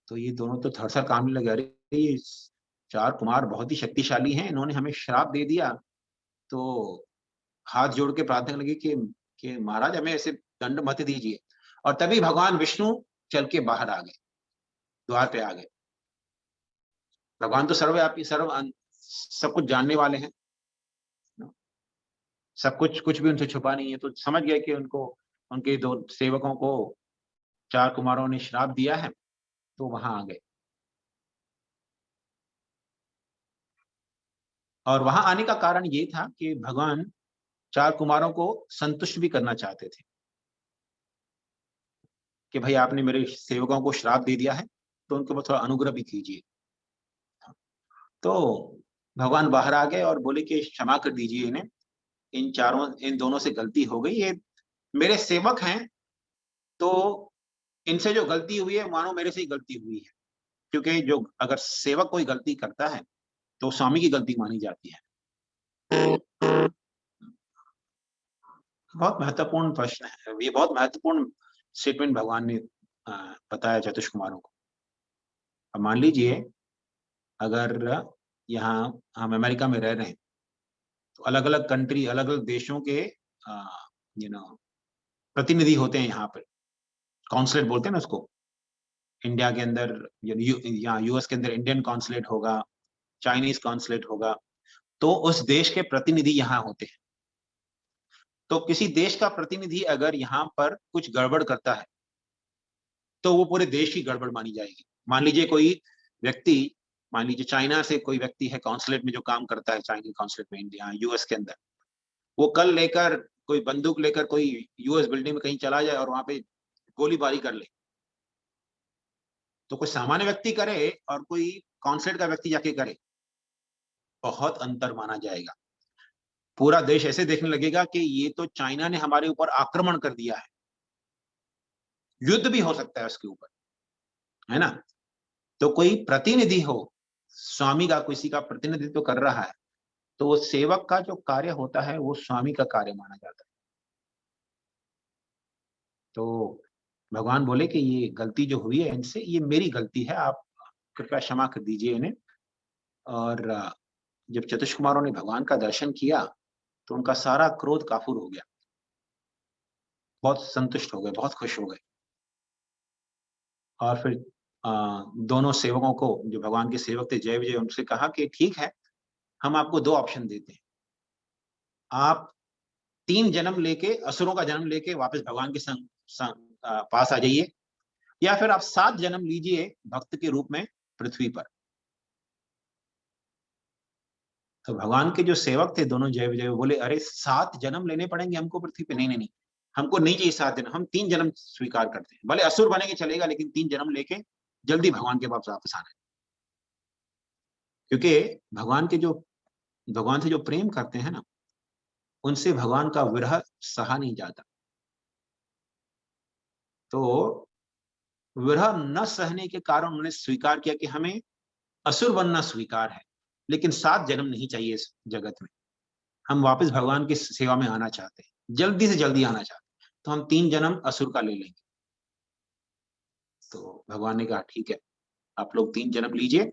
तो ये दोनों तो थरथर कांपने लगे, अरे ये चार कुमार बहुत ही शक्तिशाली हैं, इन्होंने हमें श्राप दे दिया। तो हाथ जोड़ के प्रार्थना लगी कि महाराज हमें ऐसे दंड मत दीजिए। और तभी भगवान विष्णु चल के बाहर आ गए, द्वार पे आ गए। भगवान तो सर्वव्यापी सब कुछ जानने वाले हैं, सब कुछ भी उनसे छुपा नहीं है। तो समझ गए कि उनको, उनके दो सेवकों को चार कुमारों ने श्राप दिया है, तो वहां आ गए। और वहां आने का कारण ये था कि भगवान चार कुमारों को संतुष्ट भी करना चाहते थे कि भाई आपने मेरे सेवकों को श्राप दे दिया है तो उनके ऊपर थोड़ा अनुग्रह भी कीजिए। तो भगवान बाहर आ गए और बोले कि क्षमा कर दीजिए इन्हें, इन दोनों से गलती हो गई, ये मेरे सेवक हैं, तो इनसे जो गलती हुई है मानो मेरे से ही गलती हुई है। क्योंकि जो अगर सेवक कोई गलती करता है तो स्वामी की गलती मानी जाती है। बहुत महत्वपूर्ण प्रश्न है ये, बहुत महत्वपूर्ण स्टेटमेंट भगवान ने बताया चतुष कुमारों को। अब मान लीजिए अगर यहाँ हम अमेरिका में रह रहे हैं तो अलग अलग कंट्री, अलग अलग देशों के प्रतिनिधि होते हैं यहाँ पर, कॉन्सुलेट बोलते हैं ना उसको। इंडिया के अंदर या यूएस के अंदर इंडियन कॉन्सुलेट होगा, चाइनीज कॉन्सुलेट होगा, तो उस देश के प्रतिनिधि यहाँ होते हैं। तो किसी देश का प्रतिनिधि अगर यहाँ पर कुछ गड़बड़ करता है तो वो पूरे देश की गड़बड़ मानी जाएगी। मान लीजिए कोई व्यक्ति, मान लीजिए चाइना से कोई व्यक्ति है कॉन्सुलेट में जो काम करता है, चाइनीज कॉन्सुलेट में इंडिया यूएस के अंदर, वो कल लेकर कोई बंदूक लेकर कोई यूएस बिल्डिंग में कहीं चला जाए और वहां पे गोलीबारी कर ले, तो कोई सामान्य व्यक्ति करे और कोई कॉन्सुलेट का व्यक्ति जाके करे, बहुत अंतर माना जाएगा। पूरा देश ऐसे देखने लगेगा कि ये तो चाइना ने हमारे ऊपर आक्रमण कर दिया है, युद्ध भी हो सकता है उसके ऊपर, है ना। तो कोई प्रतिनिधि हो, स्वामी का किसी का प्रतिनिधित्व कर रहा है, तो वो सेवक का जो कार्य होता है वो स्वामी का कार्य माना जाता है। तो भगवान बोले कि ये गलती जो हुई है इनसे, ये मेरी गलती है, आप कृपया क्षमा कर दीजिए इन्हें। और जब चतुष कुमारों ने भगवान का दर्शन किया तो उनका सारा क्रोध काफूर हो गया, बहुत संतुष्ट हो गए, बहुत खुश हो गए। और फिर दोनों सेवकों को, जो भगवान के सेवक थे जय विजय, उनसे कहा कि ठीक है, हम आपको दो ऑप्शन देते हैं, आप 3 जन्म लेके, असुरों का जन्म लेके वापस भगवान के पास आ जाइए, या फिर आप 7 जन्म लीजिए भक्त के रूप में पृथ्वी पर। तो भगवान के जो सेवक थे दोनों जय विजय बोले, अरे 7 जन्म लेने पड़ेंगे हमको पृथ्वी पे? नहीं नहीं नहीं, हमको नहीं चाहिए 7 जन्म, हम 3 जन्म स्वीकार करते हैं, भले असुर बनेंगे चलेगा, लेकिन 3 जन्म लेके जल्दी भगवान के पास वापस आना है। क्योंकि भगवान से जो प्रेम करते हैं ना, उनसे भगवान का विरह सहा नहीं जाता। तो विरह न सहने के कारण उन्होंने स्वीकार किया कि हमें असुर बनना स्वीकार है, लेकिन 7 जन्म नहीं चाहिए इस जगत में, हम वापस भगवान की सेवा में आना चाहते हैं, जल्दी से जल्दी आना चाहते हैं, तो हम 3 जन्म असुर का ले लेंगे। तो भगवान ने कहा ठीक है, आप लोग 3 जन्म लीजिए,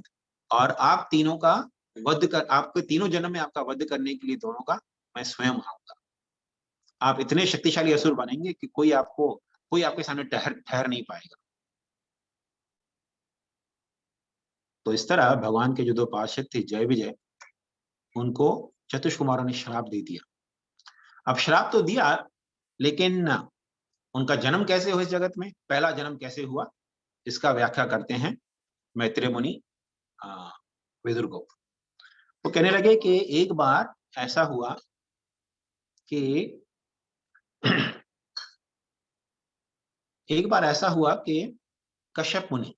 और आप तीनों का वध कर, आपके तीनों जन्म में आपका वध करने के लिए दोनों का मैं स्वयं आऊंगा। आप इतने शक्तिशाली असुर बनेंगे कि कोई आपके सामने ठहर नहीं पाएगा। तो इस तरह भगवान के जो 2 पार्षद थे जय विजय, उनको चतुष कुमारों ने श्राप दे दिया। अब श्राप तो दिया, लेकिन उनका जन्म कैसे हुआ इस जगत में, पहला जन्म कैसे हुआ, इसका व्याख्या करते हैं मैत्रेय मुनि विदुर को। वो कहने लगे कि एक बार ऐसा हुआ कि कश्यप मुनि,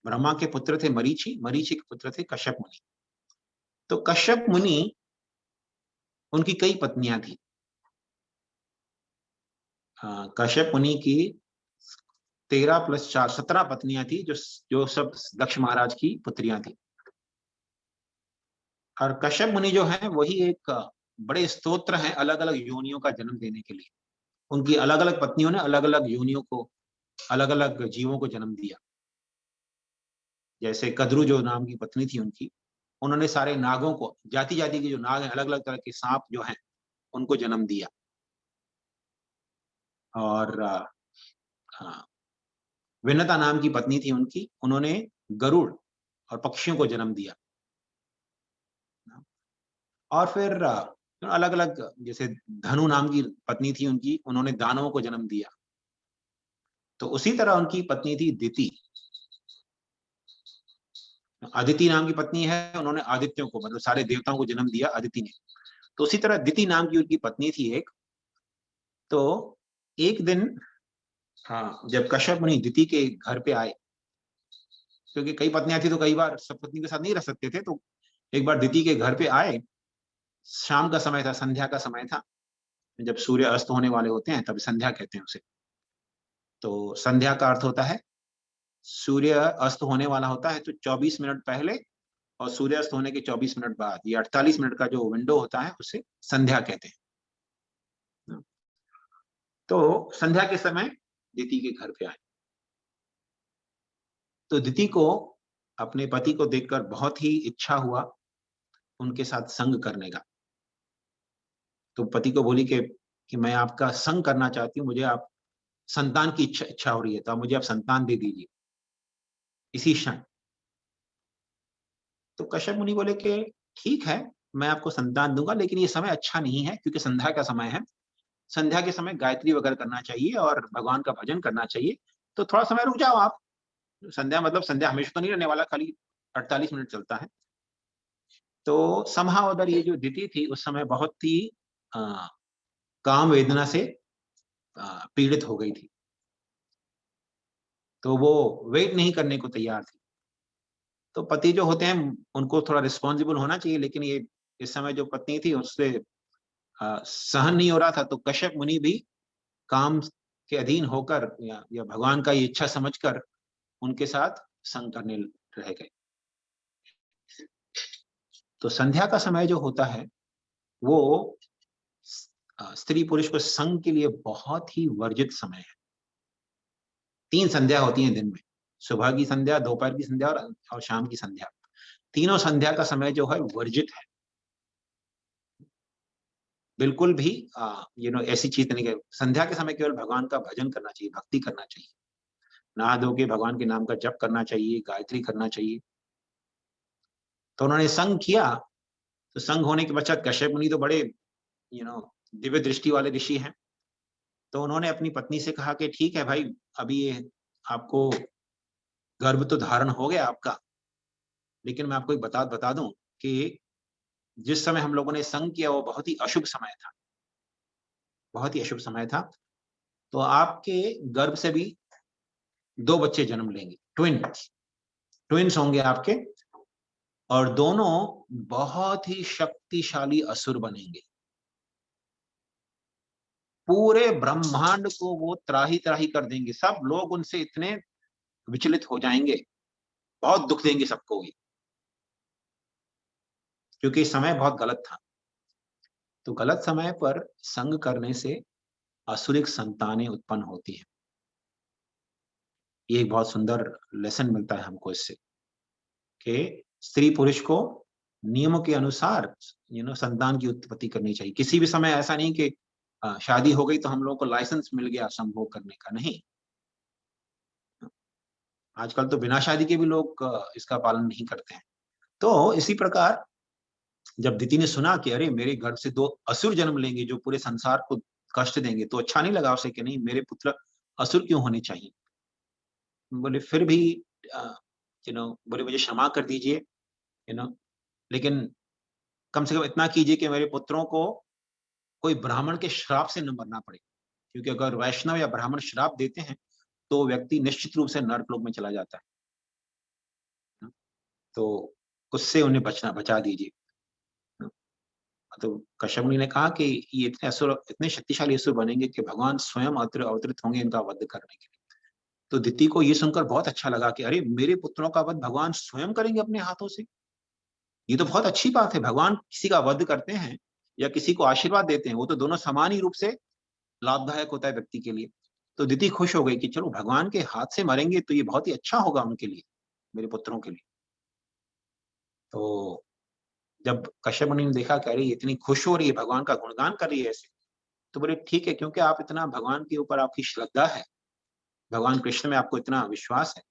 ब्रह्मा के पुत्र थे मरीचि, मरीचि के पुत्र थे कश्यप मुनि। तो कश्यप मुनि, उनकी कई पत्नियां थी। कश्यप मुनि की 13 + 4 17 पत्नियां थी, जो सब दक्ष महाराज की पुत्रियां थी। और कश्यप मुनि जो है वही एक बड़े स्तोत्र हैं अलग अलग योनियों का जन्म देने के लिए। उनकी अलग अलग पत्नियों ने अलग अलग योनियों को, अलग अलग जीवों को जन्म दिया। जैसे कद्रु जो नाम की पत्नी थी उनकी, उन्होंने सारे नागों को, जाति जाति के जो नाग हैं, अलग अलग तरह के सांप जो हैं, उनको जन्म दिया। और विनता नाम की पत्नी थी उनकी, उन्होंने गरुड़ और पक्षियों को जन्म दिया। और फिर अलग अलग, जैसे धनु नाम की पत्नी थी उनकी, उन्होंने दानवों को जन्म दिया। तो उसी तरह उनकी पत्नी थी दिति, अदिति नाम की पत्नी है, उन्होंने आदित्यों को, मतलब सारे देवताओं को जन्म दिया अदिति ने। तो उसी तरह दिति नाम की उनकी पत्नी थी एक। तो एक दिन जब कश्यप मुनि दिति के घर पे आए, क्योंकि कई पत्नियां थी तो कई बार सब पत्नी के साथ नहीं रह सकते थे, तो एक बार दिति के घर पे आए, शाम का समय था, संध्या का समय था, जब सूर्य अस्त होने वाले होते हैं तब संध्या कहते हैं उसे। तो संध्या का अर्थ होता है सूर्य अस्त होने वाला होता है तो 24 मिनट पहले और सूर्यास्त होने के 24 मिनट बाद, ये 48 मिनट का जो विंडो होता है उसे संध्या कहते हैं। तो संध्या के समय दिति के घर पे आए, तो दिति को अपने पति को देखकर बहुत ही इच्छा हुआ उनके साथ संग करने का। तो पति को बोली कि कि मैं आपका संग करना चाहती हूँ, मुझे आप संतान की इच्छा हो रही है, तो आप मुझे आप संतान दे दीजिए इसी क्षण। तो कश्यप मुनि बोले कि ठीक है, मैं आपको संतान दूंगा, लेकिन ये समय अच्छा नहीं है क्योंकि संध्या का समय है। संध्या के समय गायत्री वगैरह करना चाहिए और भगवान का भजन करना चाहिए, तो थोड़ा समय रुक जाओ आप। संध्या मतलब संध्या हमेशा तो नहीं रहने वाला, खाली 48 मिनट चलता है। तो समहाउ उधर ये जो दिति थी उस समय बहुत ही काम वेदना से पीड़ित हो गई थी, तो वो वेट नहीं करने को तैयार थी। तो पति जो होते हैं उनको थोड़ा रिस्पॉन्सिबल होना चाहिए, लेकिन ये इस समय जो पत्नी थी उससे सहन नहीं हो रहा था। तो कश्यप मुनि भी काम के अधीन होकर या भगवान का ये इच्छा समझकर उनके साथ संग करने रह गए। तो संध्या का समय जो होता है वो स्त्री पुरुष को संग के लिए बहुत ही वर्जित समय है। 3 संध्या होती हैं दिन में, सुबह की संध्या, दोपहर की संध्या और शाम की संध्या। तीनों संध्या का समय जो है वर्जित है। बिल्कुल भी ऐसी चीज नहीं है। संध्या के समय केवल भगवान का भजन करना चाहिए, भक्ति करना चाहिए, नहा धो के भगवान के नाम का जप करना चाहिए, गायत्री करना चाहिए। तो उन्होंने संग किया। तो संग होने के पश्चात कश्यप मुनि तो बड़े दिव्य दृष्टि वाले ऋषि हैं। तो उन्होंने अपनी पत्नी से कहा कि ठीक है भाई, अभी ये आपको गर्भ तो धारण हो गया आपका, लेकिन मैं आपको एक बता दूं कि जिस समय हम लोगों ने संग किया वो बहुत ही अशुभ समय था, बहुत ही अशुभ समय था। तो आपके गर्भ से भी 2 बच्चे जन्म लेंगे, ट्विंस होंगे आपके, और दोनों बहुत ही शक्तिशाली असुर बनेंगे। पूरे ब्रह्मांड को वो त्राही त्राही कर देंगे, सब लोग उनसे इतने विचलित हो जाएंगे, बहुत दुख देंगे सबको भी, क्योंकि समय बहुत गलत था। तो गलत समय पर संग करने से असुरिक संतानें उत्पन्न होती हैं। ये एक बहुत सुंदर लेसन मिलता है हमको इससे, कि स्त्री पुरुष को नियमों के अनुसार संतान की उत्पत्ति करनी चाहिए। किसी भी समय ऐसा नहीं कि शादी हो गई तो हम लोगों को लाइसेंस मिल गया संभोग करने का, नहीं। आजकल तो बिना शादी के भी लोग इसका पालन नहीं करते हैं। तो इसी प्रकार जब दिति ने सुना कि अरे मेरे गर्भ से 2 असुर जन्म लेंगे जो पूरे संसार को कष्ट देंगे, तो अच्छा नहीं लगा उसे कि नहीं, मेरे पुत्र असुर क्यों होने चाहिए। बोले फिर भी बोले मुझे क्षमा कर दीजिए, लेकिन कम से कम इतना कीजिए कि मेरे पुत्रों को कोई ब्राह्मण के श्राप से न मरना पड़े, क्योंकि अगर वैष्णव या ब्राह्मण श्राप देते हैं तो व्यक्ति निश्चित रूप से नरकलोक में चला जाता है। तो उससे उन्हें बचा दीजिए। तो कश्यप मुनि ने कहा कि ये इतने असुर, इतने शक्तिशाली असुर बनेंगे कि भगवान स्वयं अवतरित होंगे इनका वध करने के लिए। तो दिति को ये सुनकर बहुत अच्छा लगा कि अरे मेरे पुत्रों का वध भगवान स्वयं करेंगे अपने हाथों से, ये तो बहुत अच्छी बात है। भगवान किसी का वध करते हैं या किसी को आशीर्वाद देते हैं, वो तो दोनों समान ही रूप से लाभदायक होता है व्यक्ति के लिए। तो दिति खुश हो गई कि चलो भगवान के हाथ से मरेंगे तो ये बहुत ही अच्छा होगा उनके लिए, मेरे पुत्रों के लिए। तो जब कश्यप मुनि ने देखा कि अरे इतनी खुश हो रही है, भगवान का गुणगान कर रही है ऐसे, तो बोले ठीक है, क्योंकि आप इतना भगवान के ऊपर आपकी श्रद्धा है, भगवान कृष्ण में आपको इतना विश्वास है,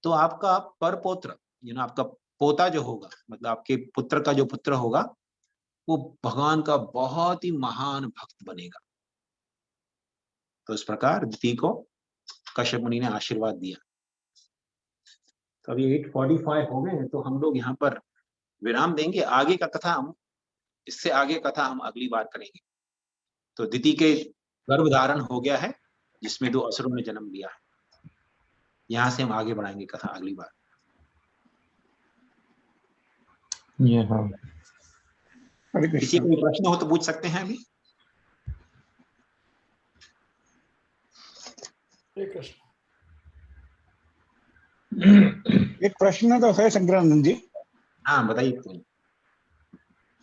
तो आपका परपौत्र आपका पोता जो होगा, मतलब आपके पुत्र का जो पुत्र होगा, वो भगवान का बहुत ही महान भक्त बनेगा। तो इस प्रकार दिति को कश्यप मुनि ने आशीर्वाद दिया। तो अभी 8:45 हो गए हैं, तो हम लोग यहाँ पर विराम देंगे। आगे का कथा हम इससे आगे कथा हम अगली बार करेंगे। तो दिति के गर्भधारण हो गया है जिसमें 2 असुरों ने जन्म लिया है। यहाँ से हम आगे बढ़ाएंगे कथा अगली बार। किसी को प्रश्न हो तो पूछ सकते हैं अभी। एक प्रश्न तो है शंकरानंद जी। हाँ बताइए।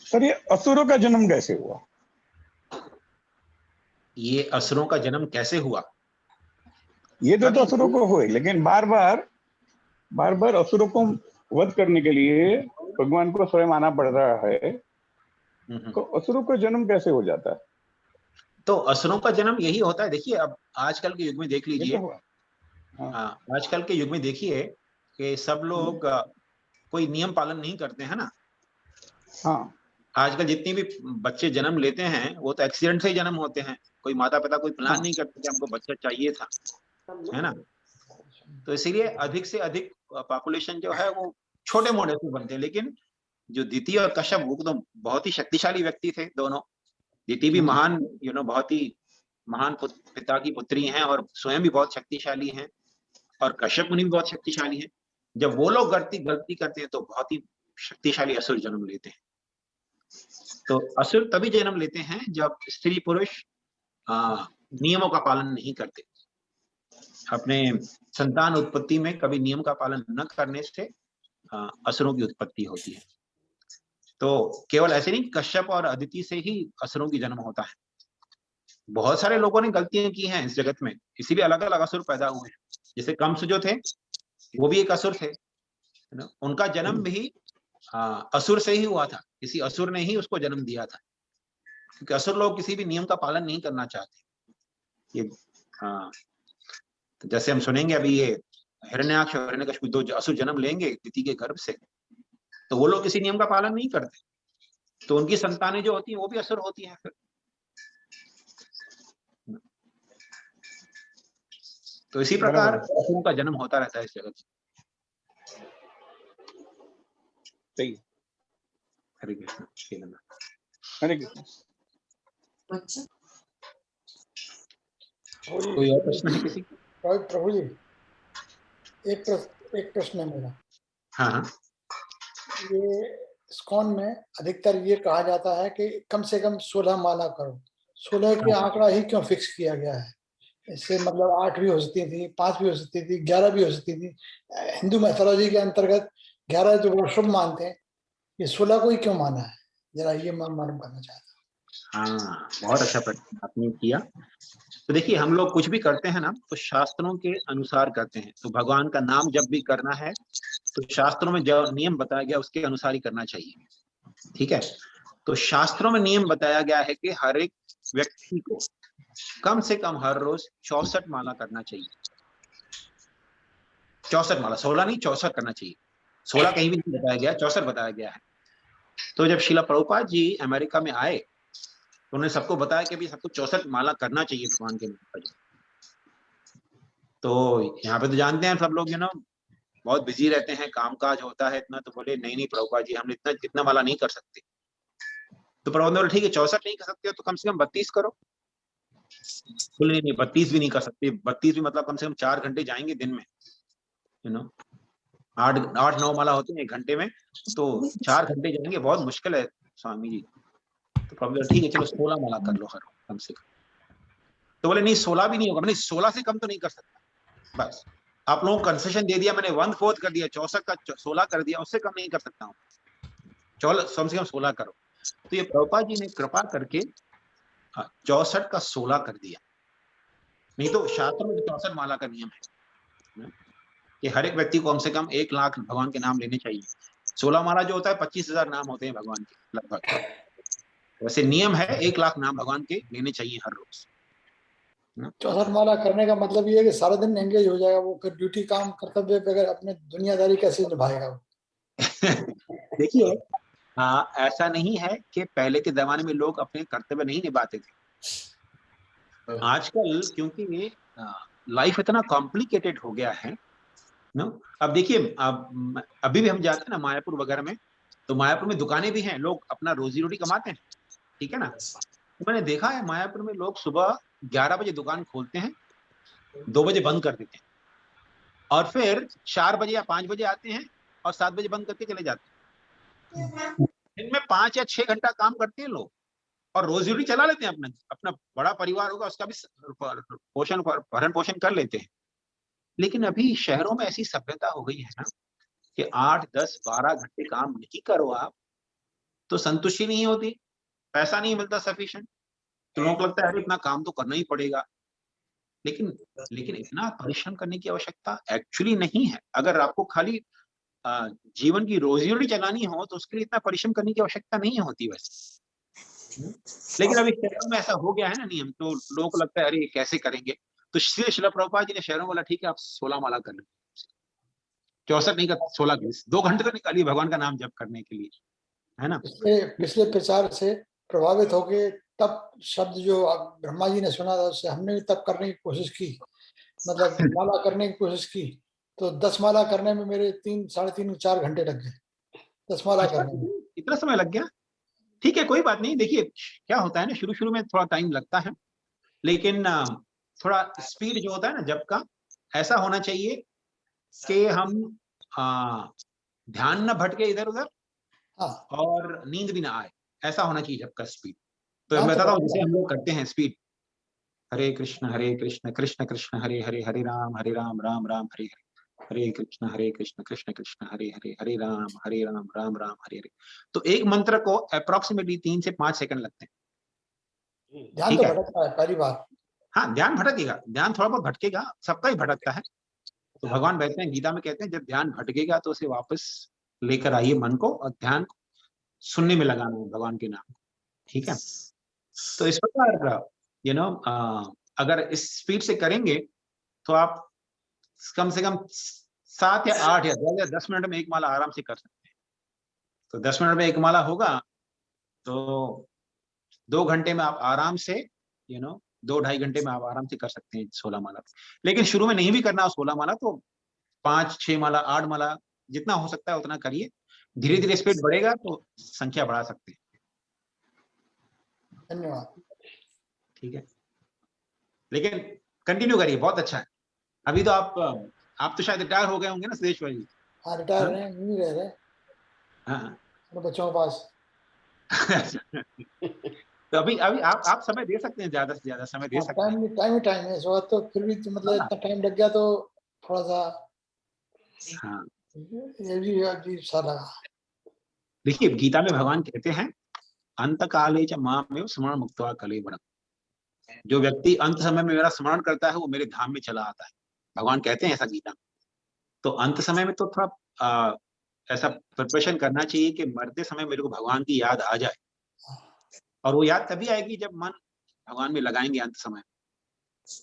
सर ये असुरों का जन्म कैसे हुआ? ये असुरों का जन्म कैसे हुआ? ये तो असुरों को हुए, लेकिन बार बार असुरों को वध करने के लिए भगवान को स्वयं आना पड़ रहा है। तो असुरों का जन्म कैसे हो जाता है? तो असुरों का जन्म यही होता है। देखिए अब आजकल के युग में देख ये लीजिए, तो हुआ। हाँ हाँ, आजकल के युग में देखिए कि सब लोग कोई नियम पालन नहीं करते हैं ना। हाँ आजकल जितनी भी बच्चे जन्म लेते हैं वो तो एक्सीडेंट से ही जन्म होते हैं। कोई माता पिता कोई प्लान हाँ नहीं करते कि हमको बच्चा चाहिए था, है ना। तो इसीलिए अधिक से अधिक पॉपुलेशन जो है वो छोटे मोटे से बनते हैं। लेकिन जो दिति और कश्यप वो तो बहुत ही शक्तिशाली व्यक्ति थे दोनों। दिति भी महान बहुत ही महान पिता की पुत्री हैं और स्वयं भी बहुत शक्तिशाली हैं, और कश्यप मुनि भी बहुत शक्तिशाली हैं। जब वो लोग गलती करते हैं तो बहुत ही शक्तिशाली असुर जन्म लेते हैं। तो असुर तभी जन्म लेते हैं जब स्त्री पुरुष नियमों का पालन नहीं करते। अपने संतान उत्पत्ति में कभी नियम का पालन न करने से असुरों की उत्पत्ति होती है। तो केवल ऐसे नहीं कश्यप और अदिति से ही असुरों की जन्म होता है। बहुत सारे लोगों ने गलतियां की हैं इस जगत में, इसीलिए अलग अलग असुर पैदा हुए हैं। जैसे कंस जो थे वो भी एक असुर थे, है ना। उनका जन्म भी असुर से ही हुआ था, किसी असुर ने ही उसको जन्म दिया था, क्योंकि असुर लोग किसी भी नियम का पालन नहीं करना चाहते। ये तो जैसे हम सुनेंगे अभी ये हिरण्याक्ष और हिरण्यकशिपु दो असुर जन्म लेंगे दिति के गर्भ से, तो वो लोग किसी नियम का पालन नहीं करते, तो उनकी संतानें जो होती हैं वो भी असुर होती हैं फिर। तो इसी प्रकार असुरों का जन्म होता रहता है इस जगत में। सही। हरे कृष्ण। हरे कृष्ण। कोई और प्रश्न है किसी? प्रभु जी, एक प्रश्न है मेरा। हाँ, ये इस्कॉन में अधिकतर ये कहा जाता है कि कम से कम 16 माला करो। 16 की आंकड़ा ही क्यों फिक्स किया गया है? इससे मतलब 8 भी हो सकती थी, 5 भी हो सकती थी, 11 भी हो सकती थी। हिंदू मैथोलॉजी के अंतर्गत 11 जो वो शुभ मानते हैं, ये 16 को ही क्यों माना है? जरा ये मैं मालूम करना चाहता हूँ। हाँ, बहुत अच्छा प्रश्न आपने किया। तो देखिए हम लोग कुछ भी करते हैं ना तो शास्त्रों के अनुसार करते हैं। तो भगवान का नाम जब भी करना है तो शास्त्रों में जो नियम बताया गया उसके अनुसार ही करना चाहिए, ठीक है। तो शास्त्रों में नियम बताया गया है कि हर एक व्यक्ति को कम से कम हर रोज 64 माला करना चाहिए। 64 माला, 16 नहीं 64 करना चाहिए। 16 कहीं भी नहीं बताया गया, 64 बताया गया है। तो जब श्रीला प्रभुपाद जी अमेरिका में आए तो उन्होंने सबको बताया कि भी सबको 64 माला करना चाहिए भगवान के नाम पर। तो यहाँ पे तो जानते हैं सब लोग बहुत बिजी रहते हैं, कामकाज होता है इतना, तो बोले नहीं प्रभुपाद जी हम इतना माला नहीं कर सकते। तो प्रभुपाद ने बोला ठीक है 64 नहीं कर सकते हो तो कम से कम 32 करो। बोले नहीं 32 भी नहीं कर सकते। 32 भी मतलब कम से कम 4 घंटे जाएंगे दिन में, 8-9 माला होते हैं 1 घंटे में, तो 4 घंटे जाएंगे, बहुत मुश्किल है स्वामी जी। तो प्रभु ठीक है चलो 16 माला कर लो हर कम से कम। तो बोले नहीं 16 भी नहीं होगा। मैंने 16 से कम तो नहीं कर सकता, बस आप लोगों को कंसेशन दे दिया मैंने, 1/4 कर दिया, 64 का 16 कर दिया, उससे कम नहीं कर सकता हूँ। कम से कम 16 करो। तो ये प्रभुपाद जी ने कृपा करके 64 का 16 कर दिया। नहीं तो शास्त्र में 64 माला का नियम है कि हर एक व्यक्ति को कम से कम 1 लाख भगवान के नाम लेने चाहिए। 16 माला जो होता है 25,000 नाम होते हैं भगवान के लगभग। वैसे नियम है 1 लाख नाम भगवान के लेने चाहिए हर रोज। 64 माला करने का मतलब ये है कि सारा दिन एंगेज हो जाएगा वो, फिर ड्यूटी काम कर्तव्य बगैर अपने दुनियादारी कैसे निभाएगा वो? देखिए ऐसा नहीं है कि पहले के जमाने में लोग अपने कर्तव्य नहीं निभाते थे। आजकल क्योंकि लाइफ इतना कॉम्प्लिकेटेड हो गया है ना। अब देखिए अभी भी हम जाते हैं ना मायापुर वगैरह में, तो मायापुर में दुकानें भी हैं, लोग अपना रोजी रोटी कमाते हैं, ठीक है ना। तो मैंने देखा है मायापुर में लोग सुबह 11 बजे दुकान खोलते हैं, 2 बजे बंद कर देते हैं, और फिर 4 बजे या 5 बजे आते हैं और 7 बजे बंद करके चले जाते हैं। दिन में 5 या 6 घंटा काम करते हैं लोग और रोजी रोटी चला लेते हैं। अपना बड़ा परिवार होगा उसका भी भरण पोषण कर लेते हैं। लेकिन अभी शहरों में ऐसी सभ्यता हो गई है ना कि 8, 10, 12 घंटे काम नहीं करो आप तो संतुष्टि नहीं होती, पैसा नहीं मिलता सफिशिएंट, तो लोगों को लगता है अरे इतना काम तो करना ही पड़ेगा। लेकिन इतना परिश्रम करने की आवश्यकता एक्चुअली नहीं है। अगर आपको खाली जीवन की रोजी रोटी चलानी हो तो उसके लिए इतना परिश्रम करने की आवश्यकता नहीं होती वैसे। लेकिन अभी शहरों में ऐसा हो गया है ना नियम, तो लोगों को लगता है अरे ये कैसे करेंगे, तो इसलिए शिला प्रभुपाद जी ने शहरों में बोला ठीक है आप 16 माला कर लो, 64 नहीं कर 16 की, 2 घंटे तो निकालिए भगवान का नाम जप करने के लिए, है ना। पिछले प्रचार से प्रभावित होके तब शब्द जो ब्रह्मा जी ने सुना था उससे हमने भी तब करने की कोशिश की, मतलब माला करने की कोशिश की, तो 10 माला करने में मेरे 3, 3.5, 4 घंटे लग गए 10 माला करने में। इतना समय लग गया? ठीक है, कोई बात नहीं। देखिए क्या होता है ना, शुरू शुरू में थोड़ा टाइम लगता है, लेकिन थोड़ा स्पीड जो होता है ना जब का, ऐसा होना चाहिए कि हम ध्यान न भटके इधर उधर हाँ, और नींद भी ना आए, ऐसा होना चाहिए जब का स्पीड। तो हाँ, मैं तो बताता हूँ जैसे हम लोग करते हैं स्पीड, हरे कृष्ण कृष्ण कृष्ण हरे हरे, हरे राम राम राम हरे हरे, हरे कृष्ण कृष्ण कृष्ण हरे हरे, हरे राम राम राम हरे हरे। तो एक मंत्र को अप्रोक्सीमेटली 3 से 5 सेकंड लगते हैं। ध्यान ठीक तो है, भटकता है पहली बार। हाँ ध्यान भटकेगा, ध्यान थोड़ा बहुत भटकेगा, सबका ही भटकता है। तो भगवान कहते हैं, गीता में कहते हैं, जब ध्यान भटकेगा तो उसे वापस लेकर आइए मन को, और ध्यान सुनने में लगाना है भगवान के नाम। ठीक है, तो इस प्रकार अगर इस स्पीड से करेंगे तो आप कम से कम 7 या 8 या 10 मिनट में एक माला आराम से कर सकते हैं। तो 10 मिनट में एक माला होगा तो 2 घंटे में आप आराम से 2-2.5 घंटे में आप आराम से कर सकते हैं 16 माला। लेकिन शुरू में नहीं भी करना 16 माला तो 5-6 माला 8 माला जितना हो सकता है उतना करिए, धीरे धीरे स्पीड बढ़ेगा तो संख्या बढ़ा सकते हैं। धन्यवाद। ठीक है, लेकिन कंटिन्यू करिए, बहुत अच्छा है। अभी तो आप तो शायद रिटायर हो गए होंगे ना सुदेश्वर जी? हाँ, रिटायर हैं, नहीं रह रहे हाँ अपने बच्चों के पास। तो अभी अभी आप समय दे सकते हैं, ज्यादा से ज्यादा समय दे सकते हैं। टाइम है इस वक्त, तो फिर भी तो मतलब इतना टाइम लग गया तो थोड़ा सा हाँ, ये भी अजीब सा लगा। देखिए गीता में भगवान कहते हैं, अंत काले च मामेव स्मरण मुक्त्वा कलेवरम। जो व्यक्ति अंत समय में मेरा स्मरण करता है वो मेरे धाम में चला आता है, भगवान कहते हैं ऐसा गीता में। तो अंत समय में तो थोड़ा ऐसा प्रिपरेशन करना चाहिए कि मरते समय मेरे को भगवान की याद आ जाए, और वो याद तभी आएगी जब मन भगवान में लगाएंगे। अंत समय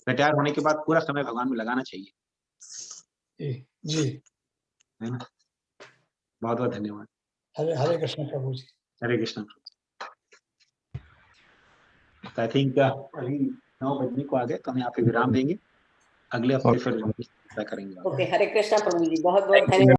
रिटायर होने के बाद पूरा समय भगवान में लगाना चाहिए, जी, है ना। बहुत बहुत धन्यवाद। हरे कृष्ण प्रभु जी। हरे कृष्ण। आई थिंक अभी 9 बजने को आ गए, तो हम यहाँ पे विराम देंगे, अगले हफ्ते फिर करेंगे। ओके, हरे कृष्णा प्रभु जी, बहुत बहुत धन्यवाद।